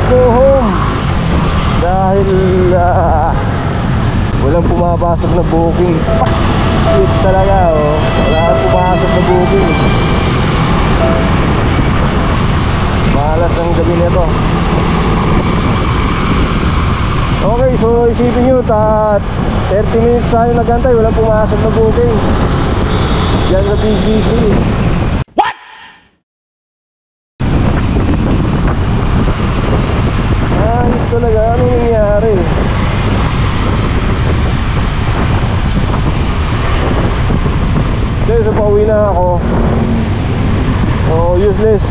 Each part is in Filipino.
go home dahil walang pumapasok na booking. Shit talaga, oh. Wala pumasok na booking. Malas ang gabi nito. Okay, so isipin nyo, 30 minutes tayo nagantay, walang pumasok na booking yan sa BGC. What? Ayos talaga, anong nangyari? So pauwi na ako. Oh, useless.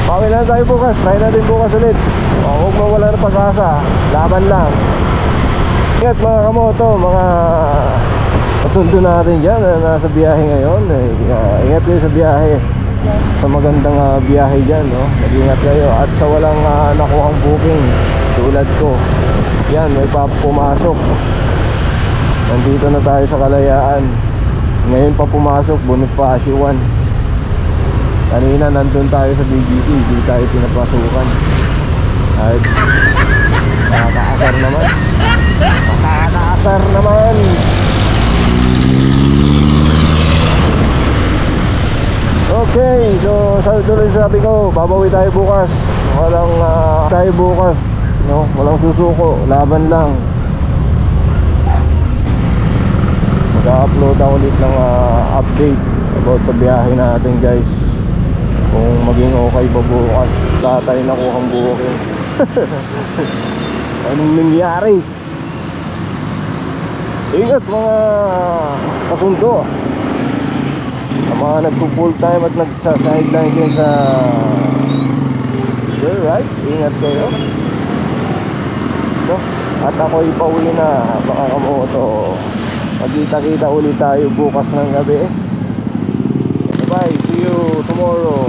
Pauwi na tayo bukas. Try natin bukas ulit. Huwag mawala ng pag-asa. Laban lang. Ingat mga kamoto, mga kasundo natin dyan na nasa biyahe ngayon. Ingat kayo sa biyahe. Sa magandang biyahe dyan, no? Mag-ingat kayo. At sa walang nakuhang booking tulad ko, yan, may pumasok. Nandito na tayo sa Kalayaan. Ngayon pa pumasok, Bonifacio 1. Kanina nandun tayo sa BGC, hindi tayo pinapasukan. Ay, nakakaasar naman. Okay, so sabi ko, babawi tayo bukas. Walang tayo bukas, no? Walang susuko, laban lang. Mag-upload ako ulit ng update about sa biyahe natin, guys. Kung maging okay ba bukas. Wala tayo nakuhang booking. Anong nangyari? Ingat mga kasundo, sa mga nagpo-full time at nagsa-sideline kayo sa right, ingat kayo, no? At ako'y pauwi na mga kamoto. Magkita-kita ulit tayo bukas ng gabi. Bye, see you tomorrow.